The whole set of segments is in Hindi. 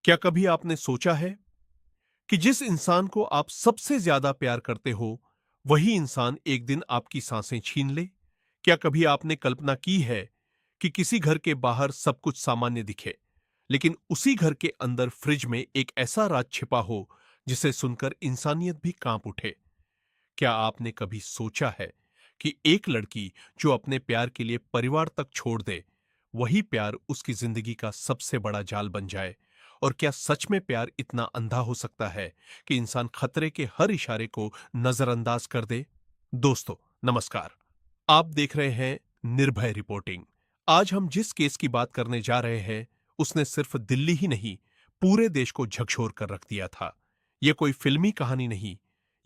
क्या कभी आपने सोचा है कि जिस इंसान को आप सबसे ज्यादा प्यार करते हो, वही इंसान एक दिन आपकी सांसें छीन ले? क्या कभी आपने कल्पना की है कि किसी घर के बाहर सब कुछ सामान्य दिखे, लेकिन उसी घर के अंदर फ्रिज में एक ऐसा राज छिपा हो जिसे सुनकर इंसानियत भी कांप उठे? क्या आपने कभी सोचा है कि एक लड़की जो अपने प्यार के लिए परिवार तक छोड़ दे, वही प्यार उसकी जिंदगी का सबसे बड़ा जाल बन जाए? और क्या सच में प्यार इतना अंधा हो सकता है कि इंसान खतरे के हर इशारे को नजरअंदाज कर दे? दोस्तों, नमस्कार। आप देख रहे हैं निर्भय रिपोर्टिंग। आज हम जिस केस की बात करने जा रहे हैं, उसने सिर्फ दिल्ली ही नहीं, पूरे देश को झकझोर कर रख दिया था। यह कोई फिल्मी कहानी नहीं,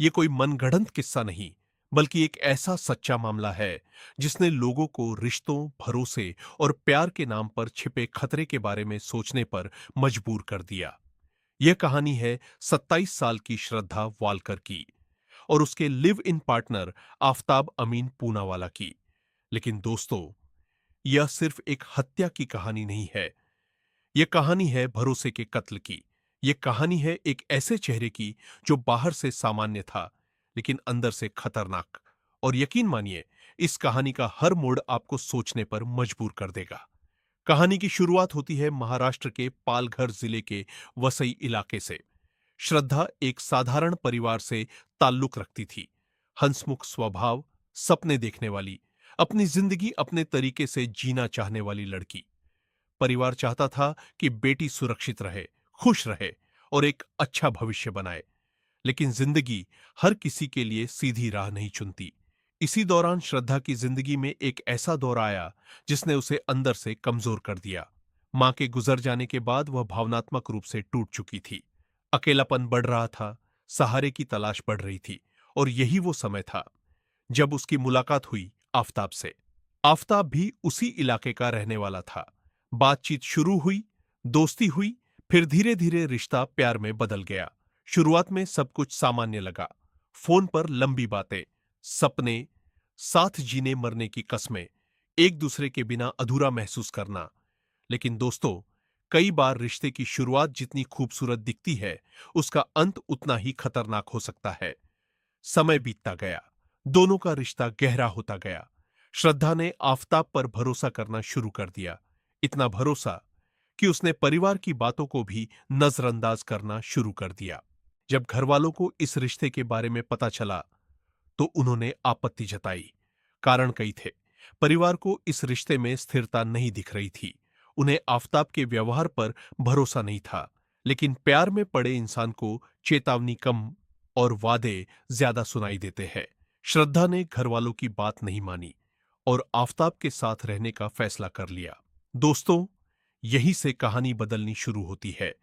ये कोई मनगढ़ंत किस्सा नहीं, बल्कि एक ऐसा सच्चा मामला है जिसने लोगों को रिश्तों, भरोसे और प्यार के नाम पर छिपे खतरे के बारे में सोचने पर मजबूर कर दिया। यह कहानी है 27 साल की श्रद्धा वालकर की और उसके लिव इन पार्टनर आफताब अमीन पूनावाला की। लेकिन दोस्तों, यह सिर्फ एक हत्या की कहानी नहीं है। यह कहानी है भरोसे के कत्ल की। यह कहानी है एक ऐसे चेहरे की जो बाहर से सामान्य था, लेकिन अंदर से खतरनाक। और यकीन मानिए, इस कहानी का हर मोड़ आपको सोचने पर मजबूर कर देगा। कहानी की शुरुआत होती है महाराष्ट्र के पालघर जिले के वसई इलाके से। श्रद्धा एक साधारण परिवार से ताल्लुक रखती थी। हंसमुख स्वभाव, सपने देखने वाली, अपनी जिंदगी अपने तरीके से जीना चाहने वाली लड़की। परिवार चाहता था कि बेटी सुरक्षित रहे, खुश रहे और एक अच्छा भविष्य बनाए। लेकिन जिंदगी हर किसी के लिए सीधी राह नहीं चुनती। इसी दौरान श्रद्धा की जिंदगी में एक ऐसा दौर आया जिसने उसे अंदर से कमजोर कर दिया। मां के गुजर जाने के बाद वह भावनात्मक रूप से टूट चुकी थी। अकेलापन बढ़ रहा था, सहारे की तलाश बढ़ रही थी। और यही वो समय था जब उसकी मुलाकात हुई आफताब से। आफताब भी उसी इलाके का रहने वाला था। बातचीत शुरू हुई, दोस्ती हुई, फिर धीरे धीरे रिश्ता प्यार में बदल गया। शुरुआत में सब कुछ सामान्य लगा। फोन पर लंबी बातें, सपने, साथ जीने मरने की कस्में, एक दूसरे के बिना अधूरा महसूस करना। लेकिन दोस्तों, कई बार रिश्ते की शुरुआत जितनी खूबसूरत दिखती है, उसका अंत उतना ही खतरनाक हो सकता है। समय बीतता गया, दोनों का रिश्ता गहरा होता गया। श्रद्धा ने आफताब पर भरोसा करना शुरू कर दिया। इतना भरोसा कि उसने परिवार की बातों को भी नजरअंदाज करना शुरू कर दिया। जब घरवालों को इस रिश्ते के बारे में पता चला, तो उन्होंने आपत्ति जताई। कारण कई थे। परिवार को इस रिश्ते में स्थिरता नहीं दिख रही थी। उन्हें आफताब के व्यवहार पर भरोसा नहीं था। लेकिन प्यार में पड़े इंसान को चेतावनी कम और वादे ज्यादा सुनाई देते हैं। श्रद्धा ने घरवालों की बात नहीं मानी और आफताब के साथ रहने का फैसला कर लिया। दोस्तों, यहीं से कहानी बदलनी शुरू होती है।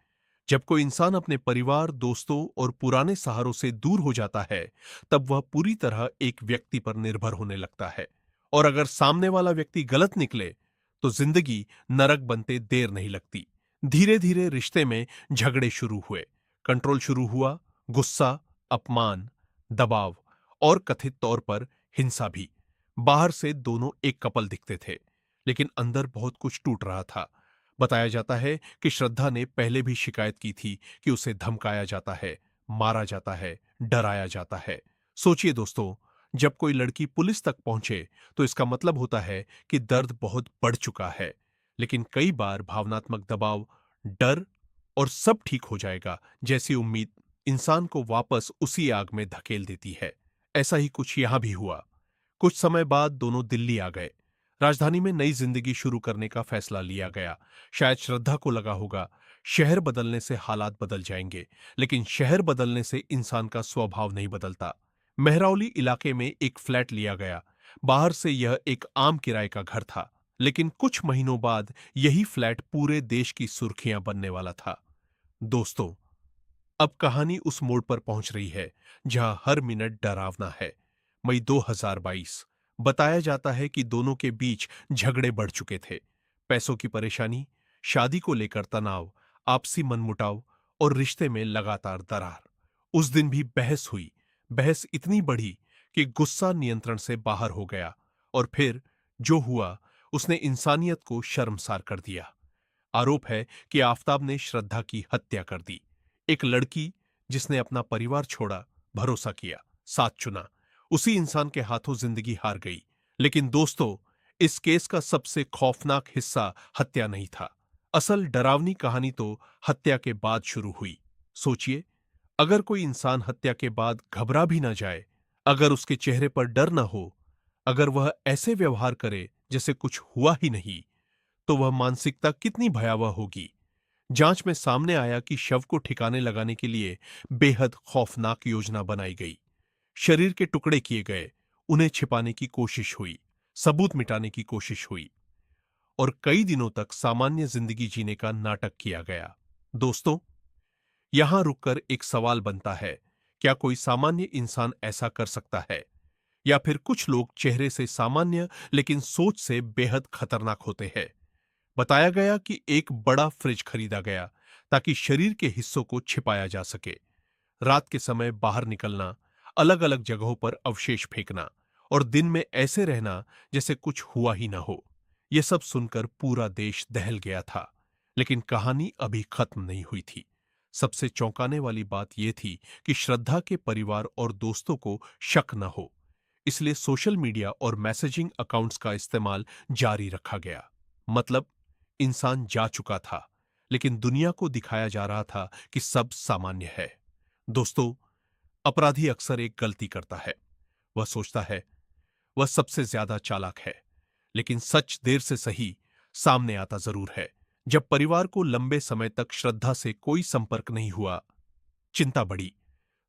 जब कोई इंसान अपने परिवार, दोस्तों और पुराने सहारों से दूर हो जाता है, तब वह पूरी तरह एक व्यक्ति पर निर्भर होने लगता है। और अगर सामने वाला व्यक्ति गलत निकले, तो जिंदगी नरक बनते देर नहीं लगती। धीरे धीरे रिश्ते में झगड़े शुरू हुए, कंट्रोल शुरू हुआ, गुस्सा, अपमान, दबाव और कथित तौर पर हिंसा भी। बाहर से दोनों एक कपल दिखते थे, लेकिन अंदर बहुत कुछ टूट रहा था। बताया जाता है कि श्रद्धा ने पहले भी शिकायत की थी कि उसे धमकाया जाता है, मारा जाता है, डराया जाता है। सोचिए दोस्तों, जब कोई लड़की पुलिस तक पहुंचे, तो इसका मतलब होता है कि दर्द बहुत बढ़ चुका है। लेकिन कई बार भावनात्मक दबाव, डर और सब ठीक हो जाएगा जैसी उम्मीद इंसान को वापस उसी आग में धकेल देती है। ऐसा ही कुछ यहां भी हुआ। कुछ समय बाद दोनों दिल्ली आ गए। राजधानी में नई जिंदगी शुरू करने का फैसला लिया गया। शायद श्रद्धा को लगा होगा, शहर बदलने से हालात बदल जाएंगे, लेकिन शहर बदलने से इंसान का स्वभाव नहीं बदलता। मेहरौली इलाके में एक फ्लैट लिया गया। बाहर से यह एक आम किराए का घर था, लेकिन कुछ महीनों बाद यही फ्लैट पूरे देश की सुर्खियां बनने वाला था। दोस्तों, अब कहानी उस मोड़ पर पहुंच रही है जहां हर मिनट डरावना है। मई 2022। बताया जाता है कि दोनों के बीच झगड़े बढ़ चुके थे। पैसों की परेशानी, शादी को लेकर तनाव, आपसी मनमुटाव और रिश्ते में लगातार दरार। उस दिन भी बहस हुई। बहस इतनी बढ़ी कि गुस्सा नियंत्रण से बाहर हो गया और फिर जो हुआ, उसने इंसानियत को शर्मसार कर दिया। आरोप है कि आफताब ने श्रद्धा की हत्या कर दी। एक लड़की जिसने अपना परिवार छोड़ा, भरोसा किया, साथ चुना, उसी इंसान के हाथों जिंदगी हार गई। लेकिन दोस्तों, इस केस का सबसे खौफनाक हिस्सा हत्या नहीं था। असल डरावनी कहानी तो हत्या के बाद शुरू हुई। सोचिए, अगर कोई इंसान हत्या के बाद घबरा भी ना जाए, अगर उसके चेहरे पर डर ना हो, अगर वह ऐसे व्यवहार करे जैसे कुछ हुआ ही नहीं, तो वह मानसिकता कितनी भयावह होगी। जांच में सामने आया कि शव को ठिकाने लगाने के लिए बेहद खौफनाक योजना बनाई गई। शरीर के टुकड़े किए गए, उन्हें छिपाने की कोशिश हुई, सबूत मिटाने की कोशिश हुई और कई दिनों तक सामान्य जिंदगी जीने का नाटक किया गया। दोस्तों, यहां रुककर एक सवाल बनता है, क्या कोई सामान्य इंसान ऐसा कर सकता है? या फिर कुछ लोग चेहरे से सामान्य लेकिन सोच से बेहद खतरनाक होते हैं? बताया गया कि एक बड़ा फ्रिज खरीदा गया ताकि शरीर के हिस्सों को छिपाया जा सके। रात के समय बाहर निकलना, अलग अलग जगहों पर अवशेष फेंकना और दिन में ऐसे रहना जैसे कुछ हुआ ही ना हो। यह सब सुनकर पूरा देश दहल गया था। लेकिन कहानी अभी खत्म नहीं हुई थी। सबसे चौंकाने वाली बात यह थी कि श्रद्धा के परिवार और दोस्तों को शक न हो, इसलिए सोशल मीडिया और मैसेजिंग अकाउंट्स का इस्तेमाल जारी रखा गया। मतलब, इंसान जा चुका था, लेकिन दुनिया को दिखाया जा रहा था कि सब सामान्य है। दोस्तों, अपराधी अक्सर एक गलती करता है। वह सोचता है वह सबसे ज्यादा चालाक है, लेकिन सच देर से सही सामने आता जरूर है। जब परिवार को लंबे समय तक श्रद्धा से कोई संपर्क नहीं हुआ, चिंता बढ़ी।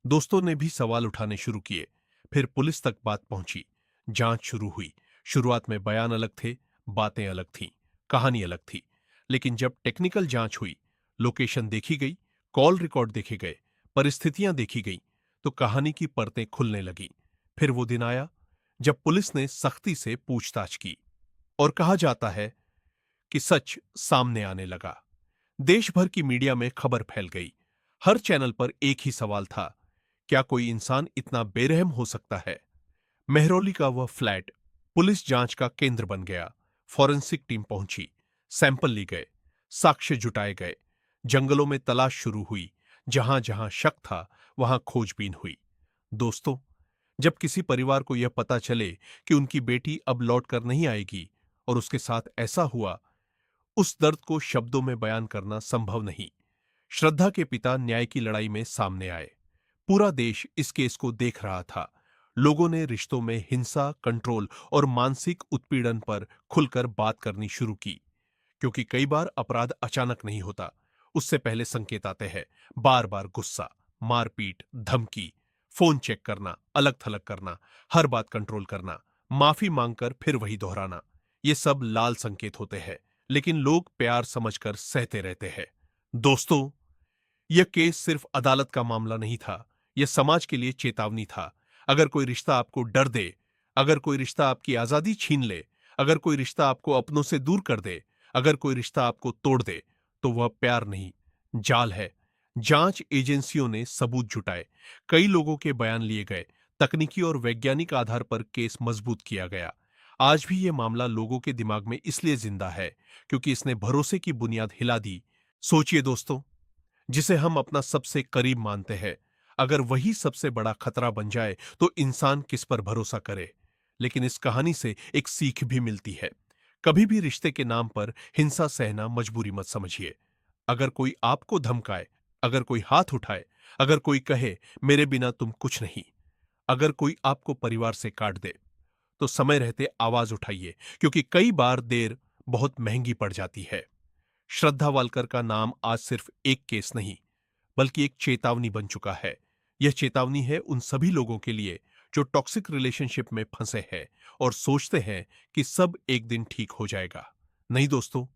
दोस्तों ने भी सवाल उठाने शुरू किए। फिर पुलिस तक बात पहुंची। जांच शुरू हुई। शुरुआत में बयान अलग थे, बातें अलग थीं, कहानी अलग थी। लेकिन जब टेक्निकल जांच हुई, लोकेशन देखी गई, कॉल रिकॉर्ड देखे गए, परिस्थितियां देखी गई, तो कहानी की परतें खुलने लगी। फिर वो दिन आया जब पुलिस ने सख्ती से पूछताछ की और कहा जाता है कि सच सामने आने लगा। देश भर की मीडिया में खबर फैल गई। हर चैनल पर एक ही सवाल था, क्या कोई इंसान इतना बेरहम हो सकता है? मेहरौली का वह फ्लैट पुलिस जांच का केंद्र बन गया। फॉरेंसिक टीम पहुंची, सैंपल ली गए, साक्ष्य जुटाए गए, जंगलों में तलाश शुरू हुई। जहां जहां शक था, वहां खोजबीन हुई। दोस्तों, जब किसी परिवार को यह पता चले कि उनकी बेटी अब लौट कर नहीं आएगी और उसके साथ ऐसा हुआ, उस दर्द को शब्दों में बयान करना संभव नहीं। श्रद्धा के पिता न्याय की लड़ाई में सामने आए। पूरा देश इस केस को देख रहा था। लोगों ने रिश्तों में हिंसा, कंट्रोल और मानसिक उत्पीड़न पर खुलकर बात करनी शुरू की, क्योंकि कई बार अपराध अचानक नहीं होता। उससे पहले संकेत आते हैं, बार बार गुस्सा, मारपीट, धमकी, फोन चेक करना, अलग थलग करना, हर बात कंट्रोल करना, माफी मांगकर फिर वही दोहराना। ये सब लाल संकेत होते हैं, लेकिन लोग प्यार समझकर सहते रहते हैं। दोस्तों, यह केस सिर्फ अदालत का मामला नहीं था, यह समाज के लिए चेतावनी था। अगर कोई रिश्ता आपको डर दे, अगर कोई रिश्ता आपकी आजादी छीन ले, अगर कोई रिश्ता आपको अपनों से दूर कर दे, अगर कोई रिश्ता आपको तोड़ दे, तो वह प्यार नहीं, जाल है। जांच एजेंसियों ने सबूत जुटाए, कई लोगों के बयान लिए गए, तकनीकी और वैज्ञानिक आधार पर केस मजबूत किया गया। आज भी यह मामला लोगों के दिमाग में इसलिए जिंदा है क्योंकि इसने भरोसे की बुनियाद हिला दी। सोचिए दोस्तों, जिसे हम अपना सबसे करीब मानते हैं, अगर वही सबसे बड़ा खतरा बन जाए तो इंसान किस पर भरोसा करे? लेकिन इस कहानी से एक सीख भी मिलती है। कभी भी रिश्ते के नाम पर हिंसा सहना मजबूरी मत समझिए। अगर कोई आपको धमकाए, अगर कोई हाथ उठाए, अगर कोई कहे मेरे बिना तुम कुछ नहीं, अगर कोई आपको परिवार से काट दे, तो समय रहते आवाज उठाइए, क्योंकि कई बार देर बहुत महंगी पड़ जाती है। श्रद्धा वालकर का नाम आज सिर्फ एक केस नहीं, बल्कि एक चेतावनी बन चुका है। यह चेतावनी है उन सभी लोगों के लिए जो टॉक्सिक रिलेशनशिप में फंसे हैं और सोचते हैं कि सब एक दिन ठीक हो जाएगा। नहीं दोस्तों,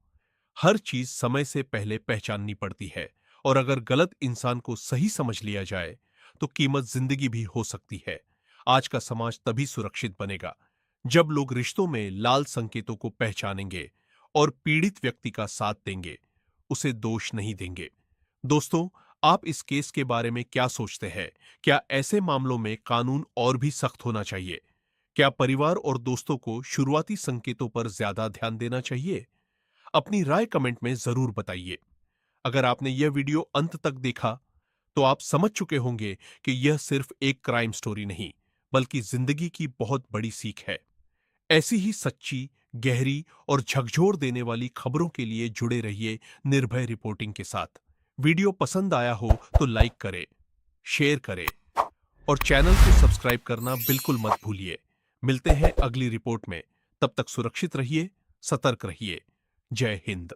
हर चीज समय से पहले पहचाननी पड़ती है और अगर गलत इंसान को सही समझ लिया जाए तो कीमत जिंदगी भी हो सकती है। आज का समाज तभी सुरक्षित बनेगा जब लोग रिश्तों में लाल संकेतों को पहचानेंगे और पीड़ित व्यक्ति का साथ देंगे, उसे दोष नहीं देंगे। दोस्तों, आप इस केस के बारे में क्या सोचते हैं? क्या ऐसे मामलों में कानून और भी सख्त होना चाहिए? क्या परिवार और दोस्तों को शुरुआती संकेतों पर ज्यादा ध्यान देना चाहिए? अपनी राय कमेंट में जरूर बताइए। अगर आपने यह वीडियो अंत तक देखा तो आप समझ चुके होंगे कि यह सिर्फ एक क्राइम स्टोरी नहीं, बल्कि जिंदगी की बहुत बड़ी सीख है। ऐसी ही सच्ची, गहरी और झकझोर देने वाली खबरों के लिए जुड़े रहिए निर्भय रिपोर्टिंग के साथ। वीडियो पसंद आया हो तो लाइक करें, शेयर करें और चैनल को सब्सक्राइब करना बिल्कुल मत भूलिए। मिलते हैं अगली रिपोर्ट में। तब तक सुरक्षित रहिए, सतर्क रहिए। जय हिंद।